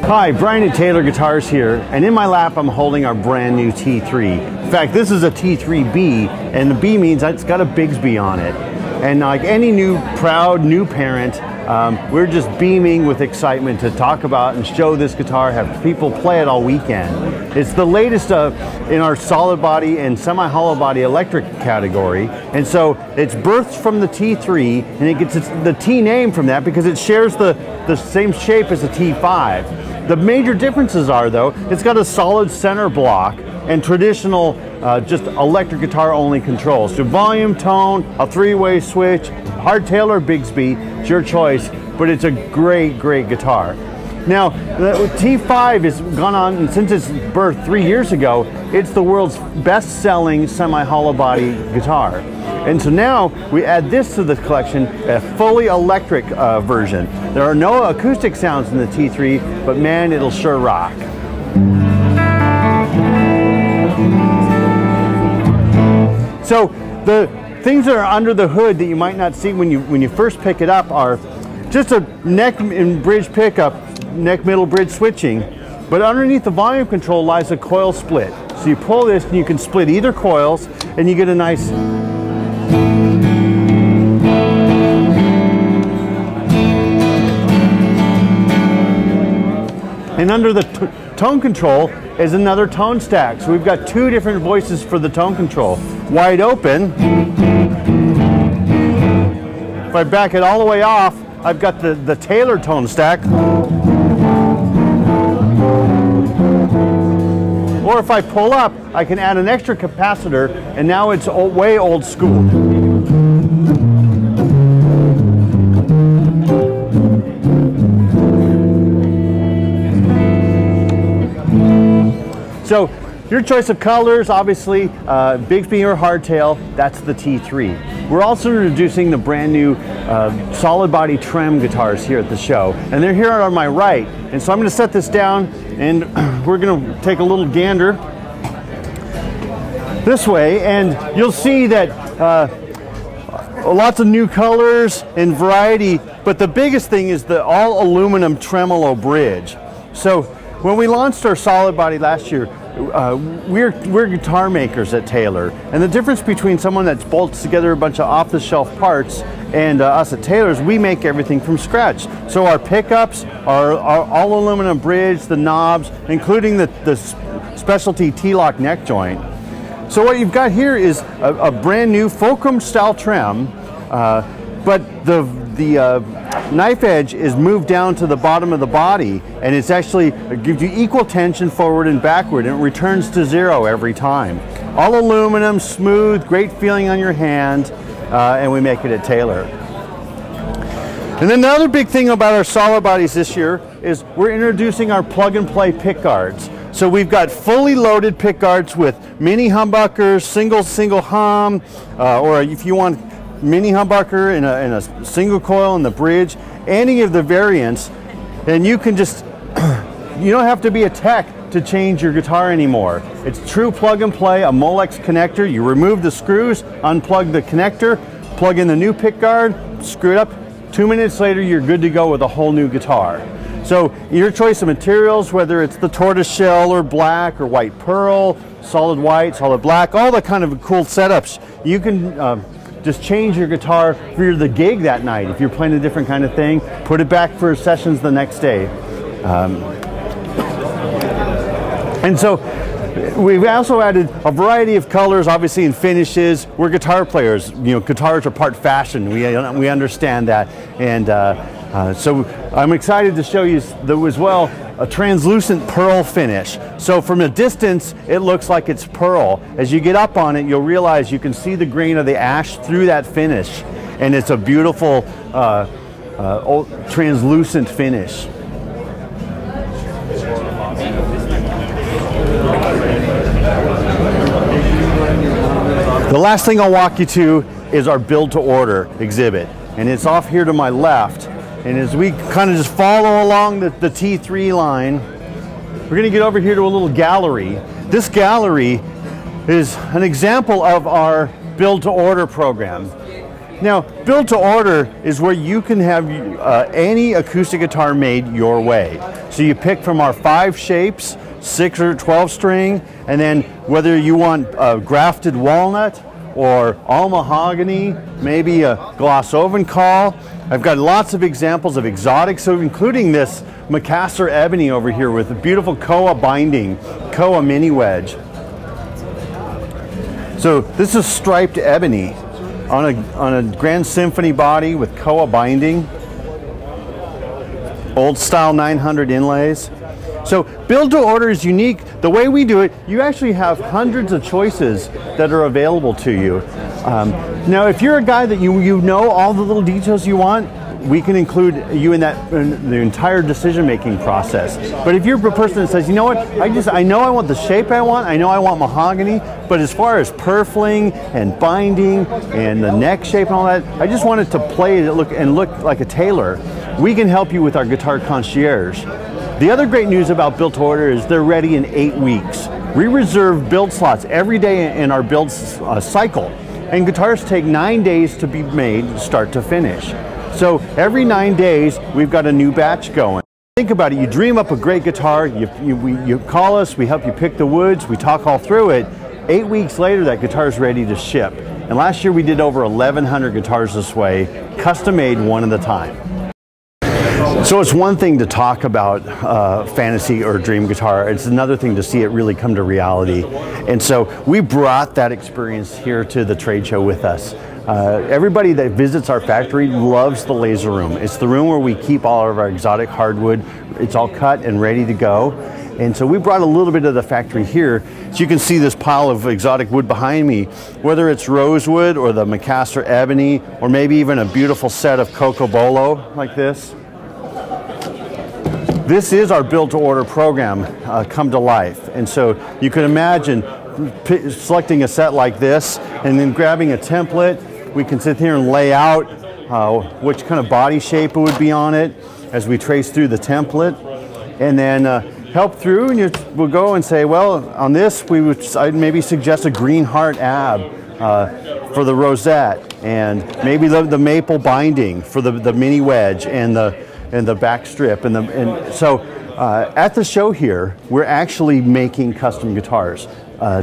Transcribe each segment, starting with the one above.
Hi, Brian at Taylor Guitars here, and in my lap I'm holding our brand new T3. In fact, this is a T3B, and the B means it's got a Bigsby on it. And like any proud new parent, we're just beaming with excitement to talk about and show this guitar, have people play it all weekend. It's the latest in our solid body and semi-hollow body electric category, and so it's birthed from the T3, and it gets the T name from that because it shares the same shape as the T5. The major differences are, though, it's got a solid center block and traditional just electric guitar only controls. So volume, tone, a three-way switch, hardtail or Bigsby, it's your choice, but it's a great, great guitar. Now, the T5 has gone on, and since its birth 3 years ago, it's the world's best-selling semi-hollow body guitar. And so now we add this to the collection, a fully electric version. There are no acoustic sounds in the T3, but man, it'll sure rock. So the things that are under the hood that you might not see when you first pick it up are just a neck and bridge pickup, neck middle bridge switching, but underneath the volume control lies a coil split. So you pull this and you can split either coils and you get a nice and under the tone control is another tone stack. So we've got two different voices for the tone control. Wide open. If I back it all the way off, I've got the Taylor tone stack. Or if I pull up, I can add an extra capacitor, and now it's way old school. So your choice of colors, obviously, Bigsby or hardtail, that's the T3. We're also introducing the brand new solid body trem guitars here at the show, and they're here on my right. And so I'm going to set this down, and we're going to take a little gander this way, and you'll see that lots of new colors and variety, but the biggest thing is the all aluminum tremolo bridge. So when we launched our solid body last year, we're guitar makers at Taylor, and the difference between someone that bolts together a bunch of off-the-shelf parts and us at Taylor's, we make everything from scratch. So our pickups are all aluminum bridge, the knobs, including the specialty T-lock neck joint. So what you've got here is a brand new fulcrum style trem, but the knife edge is moved down to the bottom of the body, and it gives you equal tension forward and backward, and it returns to zero every time. All aluminum, smooth, great feeling on your hand, and we make it at Taylor. And then the other big thing about our solid bodies this year is we're introducing our plug-and-play pickguards. So we've got fully loaded pickguards with mini humbuckers, single hum, or if you want mini humbucker in a single coil in the bridge, any of the variants, and you can just, you don't have to be a tech to change your guitar anymore. It's true plug and play, a Molex connector. You remove the screws, unplug the connector, plug in the new pickguard, screw it up. 2 minutes later, you're good to go with a whole new guitar. So your choice of materials, whether it's the tortoise shell or black or white pearl, solid white, solid black, all the kind of cool setups, you can just change your guitar for the gig that night. If you're playing a different kind of thing, put it back for sessions the next day. And so we've also added a variety of colors, obviously, and finishes. We're guitar players. You know, guitars are part fashion. We understand that. And so I'm excited to show you as well a translucent pearl finish. So from a distance, it looks like it's pearl. As you get up on it, you'll realize you can see the grain of the ash through that finish. And it's a beautiful translucent finish. The last thing I'll walk you to is our build to order exhibit. And it's off here to my left. And as we kind of just follow along the T3 line, we're going to get over here to a little gallery. This gallery is an example of our build to order program. Now, build to order is where you can have any acoustic guitar made your way. So you pick from our 5 shapes, 6 or 12 string, and then whether you want grafted walnut or all mahogany, maybe a gloss oven call. I've got lots of examples of exotics, so including this Macassar ebony over here with a beautiful koa binding, koa mini wedge. So this is striped ebony on a Grand Symphony body with koa binding, old style 900 inlays. So build to order is unique. The way we do it, you actually have hundreds of choices that are available to you. Now, if you're a guy that you know all the little details you want, we can include you in the entire decision-making process. But if you're a person that says, you know what, I know I want the shape I want want mahogany, but as far as purfling and binding and the neck shape and all that, I just want it to play it look like a tailor. We can help you with our guitar concierge. The other great news about build to order is they're ready in 8 weeks. We reserve build slots every day in our build cycle, and guitars take 9 days to be made start to finish. So every 9 days, we've got a new batch going. Think about it, you dream up a great guitar, you call us, we help you pick the woods, we talk all through it. 8 weeks later, that guitar is ready to ship. And last year we did over 1,100 guitars this way, custom made one at a time. So it's one thing to talk about fantasy or dream guitar, it's another thing to see it really come to reality. And so we brought that experience here to the trade show with us. Everybody that visits our factory loves the laser room. It's the room where we keep all of our exotic hardwood. It's all cut and ready to go. And so we brought a little bit of the factory here. So you can see this pile of exotic wood behind me, whether it's rosewood or the Macassar ebony, or maybe even a beautiful set of cocobolo like this. This is our build to order program come to life. And so you can imagine selecting a set like this and then grabbing a template. We can sit here and lay out which kind of body shape it would be on it as we trace through the template, and then help through, and we'll go and say, well, on this I'd maybe suggest a green heart ab for the rosette, and maybe the maple binding for the mini wedge and the back strip, and so at the show here, we're actually making custom guitars.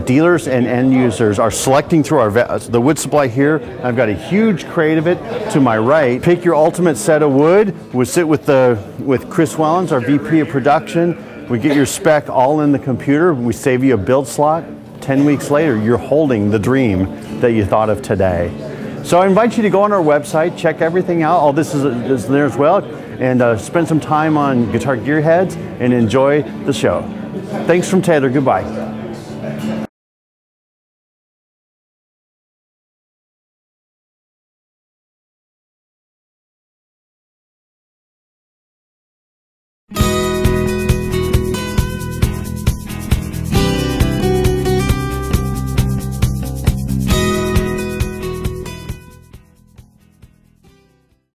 Dealers and end users are selecting through the wood supply here. I've got a huge crate of it to my right. Pick your ultimate set of wood. We sit with Chris Wellens, our VP of production. We get your spec all in the computer. We save you a build slot. 10 weeks later, you're holding the dream that you thought of today. So I invite you to go on our website, check everything out. All this is there as well, and spend some time on Guitar Gearheads and enjoy the show. Thanks from Taylor. Goodbye.